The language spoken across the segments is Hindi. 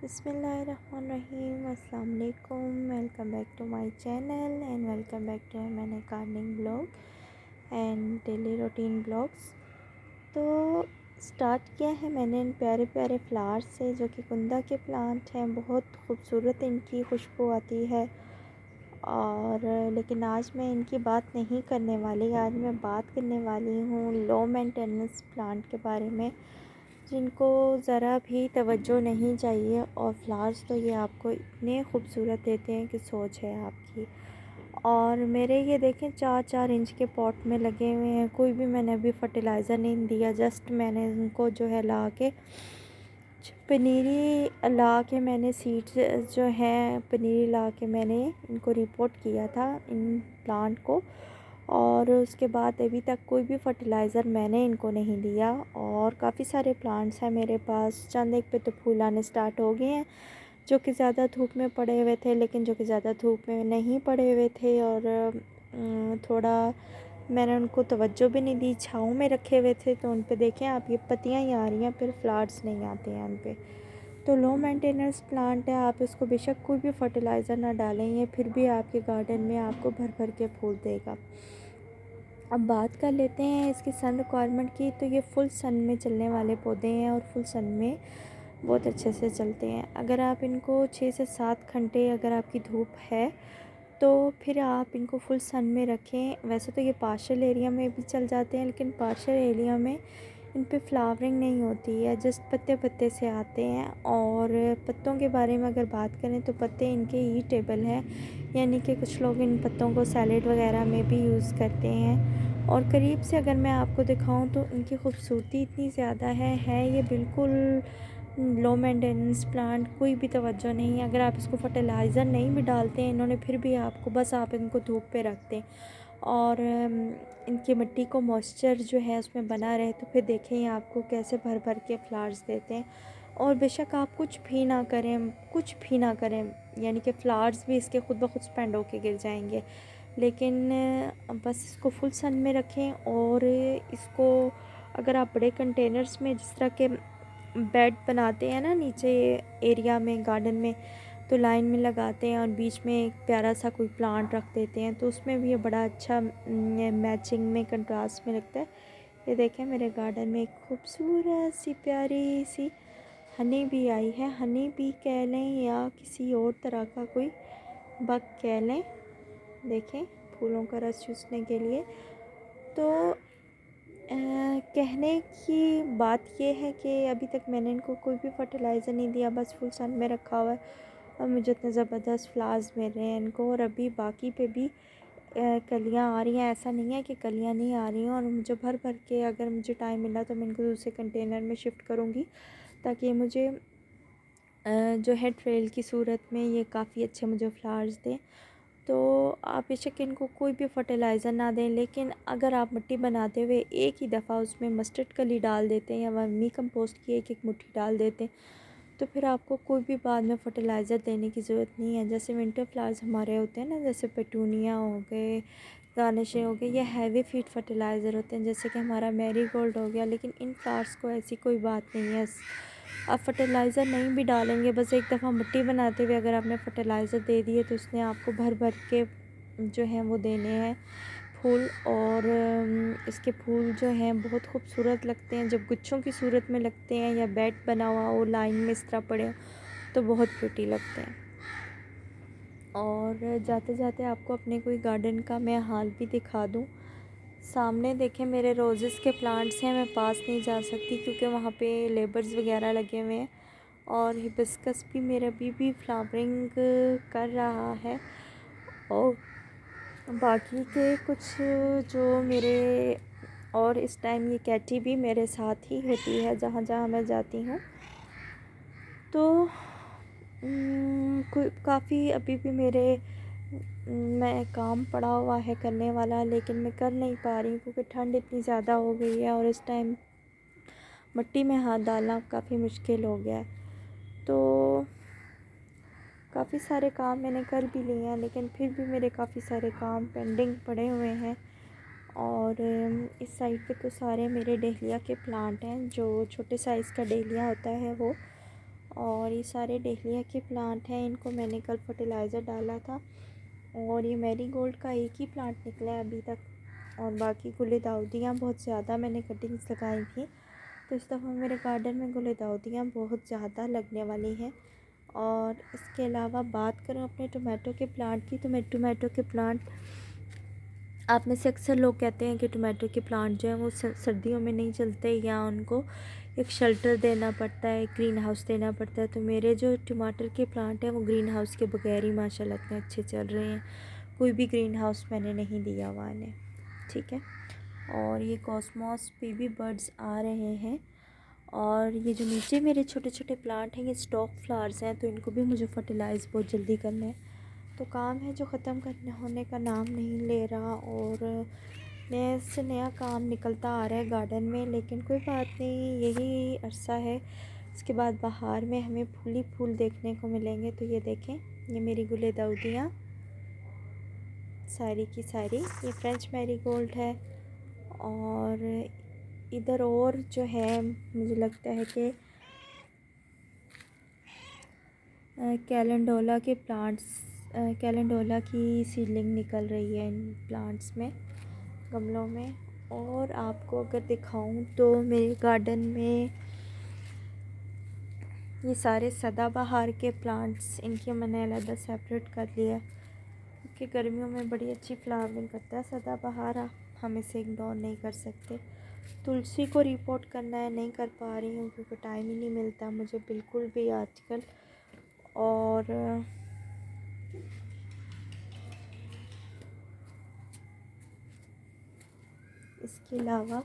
बिस्मिल्लाहिर्रहमानिर्रहीम। अस्सलाम वालेकुम। Welcome back to my channel and welcome back to मैंने gardening blog and daily routine blogs. तो स्टार्ट किया है मैंने इन प्यारे प्यारे फ्लावर्स से, जो कि कुंदा के प्लांट हैं। बहुत खूबसूरत इनकी खुशबू आती है। और लेकिन आज मैं इनकी बात नहीं करने वाली। आज मैं बात करने वाली हूँ लो मेंटेनेंस प्लांट के बारे में, जिनको ज़रा भी तवज्जो नहीं चाहिए। और फ्लावर्स तो ये आपको इतने खूबसूरत देते हैं कि सोच है आपकी। और मेरे ये देखें 4-4 इंच के पॉट में लगे हुए हैं। कोई भी मैंने अभी फर्टिलाइज़र नहीं दिया। जस्ट मैंने इनको जो है ला के पनीरी ला के मैंने सीड्स जो हैं पनीरी ला के मैंने इनको रिपोर्ट किया था इन प्लांट को। और उसके बाद अभी तक कोई भी फर्टिलाइज़र मैंने इनको नहीं दिया। और काफ़ी सारे प्लांट्स हैं मेरे पास। चंद एक पे तो फूल आने स्टार्ट हो गए हैं, जो कि ज़्यादा धूप में पड़े हुए थे, लेकिन जो कि ज़्यादा धूप में नहीं पड़े हुए थे। और थोड़ा मैंने उनको तवज्जो भी नहीं दी, छाँव में रखे हुए थे। तो उन पे देखें आप, ये पत्तियाँ ही आ रही हैं, फिर फ्लावर्स नहीं आते हैं उन पे। तो लो मेंटेनेंस प्लांट है। आप इसको बेशक कोई भी फर्टिलाइज़र ना डालें, ये फिर भी आपके गार्डन में आपको भर भर के फूल देगा। अब बात कर लेते हैं इसकी सन रिक्वायरमेंट की। तो ये फुल सन में चलने वाले पौधे हैं और फुल सन में बहुत अच्छे से चलते हैं। अगर आप इनको 6 से 7 घंटे अगर आपकी धूप है तो फिर आप इनको फुल सन में रखें। वैसे तो ये पार्शियल एरिया में भी चल जाते हैं, लेकिन पार्शियल एरिया में इन पे फ्लावरिंग नहीं होती है, जस्ट पत्ते पत्ते से आते हैं। और पत्तों के बारे में अगर बात करें तो पत्ते इनके ईटेबल हैं, यानी कि कुछ लोग इन पत्तों को सैलेड वगैरह में भी यूज़ करते हैं। और करीब से अगर मैं आपको दिखाऊं तो इनकी खूबसूरती इतनी ज़्यादा है ये बिल्कुल लो मेंटेनेंस प्लांट। कोई भी तवज्जो नहीं। अगर आप इसको फर्टिलाइज़र नहीं भी डालते हैं इन्होंने, फिर भी आपको बस आप इनको धूप पे रख दें और इनकी मिट्टी को मॉइस्चर जो है उसमें बना रहे, तो फिर देखें आपको कैसे भर भर के फ्लावर्स देते हैं। और बेशक आप कुछ भी ना करें, कुछ भी ना करें, यानी कि फ्लावर्स भी इसके खुद ब खुद स्पेंड होके गिर जाएंगे। लेकिन बस इसको फुल सन में रखें। और इसको अगर आप बड़े कंटेनर्स में जिस तरह के बेड बनाते हैं ना नीचे एरिया में गार्डन में, तो लाइन में लगाते हैं और बीच में एक प्यारा सा कोई प्लांट रख देते हैं, तो उसमें भी ये बड़ा अच्छा मैचिंग में कंट्रास्ट में लगता है। ये देखें मेरे गार्डन में एक खूबसूरत सी प्यारी सी हनी बी आई है। हनी बी कह लें या किसी और तरह का कोई बग कह लें। देखें फूलों का रस चूसने के लिए। तो कहने की बात ये है कि अभी तक मैंने इनको कोई भी फर्टिलाइज़र नहीं दिया, बस फुल सन में रखा हुआ है। और मुझे इतने ज़बरदस्त फ्लावर्स मिल रहे हैं इनको। और अभी बाकी पे भी कलियाँ आ रही हैं। ऐसा नहीं है कि कलियाँ नहीं आ रही हैं। और मुझे भर भर के अगर मुझे टाइम मिला तो मैं इनको दूसरे कंटेनर में शिफ्ट करूँगी, ताकि मुझे जो है ट्रेल की सूरत में ये काफ़ी अच्छे मुझे फ्लावर्स दें। तो आप बेशक इनको कोई भी फर्टिलाइज़र ना दें, लेकिन अगर आप मिट्टी बनाते हुए एक ही दफ़ा उसमें मस्टर्ड कली डाल देते हैं या वर्मी कंपोस्ट की एक एक मुट्ठी डाल देते हैं, तो फिर आपको कोई भी बाद में फर्टिलाइज़र देने की ज़रूरत नहीं है। जैसे विंटर फ्लावर्स हमारे होते हैं ना, जैसे पेटूनिया हो गए, गार्निशे हो गए, ये हैवी फीड फर्टिलाइज़र होते हैं, जैसे कि हमारा मैरीगोल्ड हो गया। लेकिन इन फ्लावर्स को ऐसी कोई बात नहीं है। आप फर्टिलाइज़र नहीं भी डालेंगे, बस एक दफ़ा मिट्टी बनाते हुए अगर आपने फर्टिलाइज़र दे दिए तो उसने आपको भर भर के जो हैं वो देने हैं फूल। और इसके फूल जो हैं बहुत खूबसूरत लगते हैं जब गुच्छों की सूरत में लगते हैं, या बेड बना हुआ हो लाइन में इस तरह पड़े हो, तो बहुत प्रिटी लगते हैं। और जाते जाते आपको अपने कोई गार्डन का मैं हाल भी दिखा दूँ। सामने देखें मेरे रोज़ेस के प्लांट्स हैं। मैं पास नहीं जा सकती क्योंकि वहाँ पे लेबर्स वगैरह लगे हुए हैं। और हिबिस्कस भी मेरा अभी भी फ्लावरिंग कर रहा है। और बाकी के कुछ जो मेरे, और इस टाइम ये कैटी भी मेरे साथ ही होती है जहाँ जहाँ मैं जाती हूँ। तो काफ़ी अभी भी मेरे मैं काम पड़ा हुआ है करने वाला, लेकिन मैं कर नहीं पा रही हूँ क्योंकि ठंड इतनी ज़्यादा हो गई है और इस टाइम मिट्टी में हाथ डालना काफ़ी मुश्किल हो गया है। तो काफ़ी सारे काम मैंने कर भी लिए हैं, लेकिन फिर भी मेरे काफ़ी सारे काम पेंडिंग पड़े हुए हैं। और इस साइड पे तो सारे मेरे डहेलिया के प्लांट हैं, जो छोटे साइज़ का डहेलिया होता है वो। और ये सारे डेहलिया के प्लांट हैं, इनको मैंने कल फर्टिलाइज़र डाला था। और ये मैरीगोल्ड का एक ही प्लांट निकला है अभी तक, और बाकी गुलदाउदियाँ बहुत ज़्यादा मैंने कटिंग्स लगाई थी। तो इस दफ़ा मेरे गार्डन में गुलदाउदियाँ बहुत ज़्यादा लगने वाली हैं। और इसके अलावा बात करूँ अपने टोमेटो के प्लांट की, तो मैं टोमेटो के प्लांट, आप में से अक्सर लोग कहते हैं कि टोमेटो के प्लांट जो हैं वो सर्दियों में नहीं चलते, या उनको एक शेल्टर देना पड़ता है, ग्रीन हाउस देना पड़ता है। तो मेरे जो टमाटर के प्लांट हैं वो ग्रीन हाउस के बगैर ही माशाल्लाह इतने अच्छे चल रहे हैं। कोई भी ग्रीन हाउस मैंने नहीं दिया हुआ इन्हें, ठीक है। और ये कॉस्मॉस पे भी बर्ड्स आ रहे हैं। और ये जो नीचे मेरे छोटे छोटे प्लांट हैं ये स्टॉक फ्लावर्स हैं, तो इनको भी मुझे फर्टिलाइज़ बहुत जल्दी करना है। तो काम है जो ख़त्म करने होने का नाम नहीं ले रहा, और नया से नया काम निकलता आ रहा है गार्डन में। लेकिन कोई बात नहीं, यही अरसा है, इसके बाद बाहर में हमें फूल ही फूल देखने को मिलेंगे। तो ये देखें, ये मेरी गुलदाउदियाँ सारी की सारी, ये फ्रेंच मैरीगोल्ड है। और इधर और जो है मुझे लगता है कि कैलेंडोला के प्लांट्स, कैलेंडोला की सीडलिंग निकल रही है इन प्लांट्स में, गमलों में। और आपको अगर दिखाऊं तो मेरे गार्डन में ये सारे सदाबहार के प्लांट्स, इनके मैंने अलग सेपरेट कर लिया क्योंकि गर्मियों में बड़ी अच्छी फ्लावरिंग करता है सदाबहार, हम इसे इग्नोर नहीं कर सकते। तुलसी को रिपोर्ट करना है, नहीं कर पा रही हूँ क्योंकि टाइम ही नहीं मिलता मुझे बिल्कुल भी आजकल। और इसके अलावा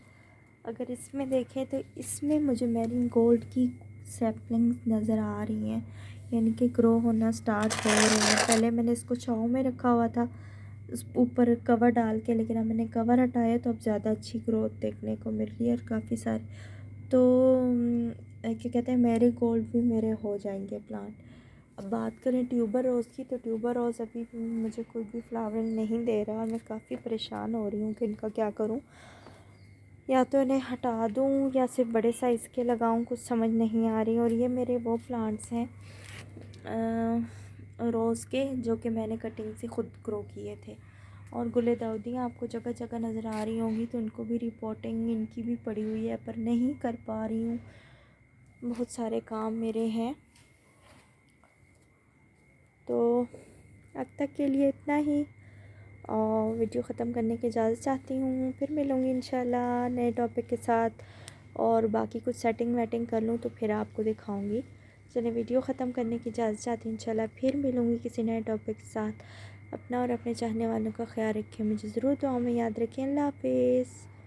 अगर इसमें देखें तो इसमें मुझे मैरीगोल्ड की सैपलिंग्स नज़र आ रही हैं, यानी कि ग्रो होना स्टार्ट हो रहे हैं। पहले मैंने इसको छाँव में रखा हुआ था उस ऊपर कवर डाल के, लेकिन अब मैंने कवर हटाया तो अब ज़्यादा अच्छी ग्रोथ देखने को मिल रही है और काफ़ी सारे। तो क्या कहते हैं, मैरीगोल्ड भी मेरे हो जाएंगे प्लांट। अब बात करें ट्यूबर रोज़ की, तो ट्यूबर रोज़ अभी भी मुझे कोई भी फ्लावरिंग नहीं दे रहा और मैं काफ़ी परेशान हो रही हूँ कि इनका क्या करूँ, या तो इन्हें हटा दूँ या सिर्फ बड़े साइज़ के लगाऊँ, कुछ समझ नहीं आ रही। और ये मेरे वो प्लांट्स हैं रोज़ के, जो कि मैंने कटिंग से ख़ुद ग्रो किए थे। और गुलदाउदियाँ आपको जगह जगह नज़र आ रही होंगी, तो इनको भी रिपोर्टिंग इनकी भी पड़ी हुई है, पर नहीं कर पा रही हूँ, बहुत सारे काम मेरे हैं। तो अब तक के लिए इतना ही, और वीडियो ख़त्म करने की इजाज़त चाहती हूँ। फिर मिलूँगी इंशाल्लाह नए टॉपिक के साथ, और बाकी कुछ सेटिंग वेटिंग कर लूँ तो फिर आपको दिखाऊँगी। चलिए, वीडियो ख़त्म करने की इजाज़त चाहती हूँ। इंशाल्लाह फिर मिलूँगी किसी नए टॉपिक के साथ। अपना और अपने चाहने वालों का ख्याल रखें, मुझे ज़रूर दुआओं में याद रखें। अल्लाह हाफ़िज़।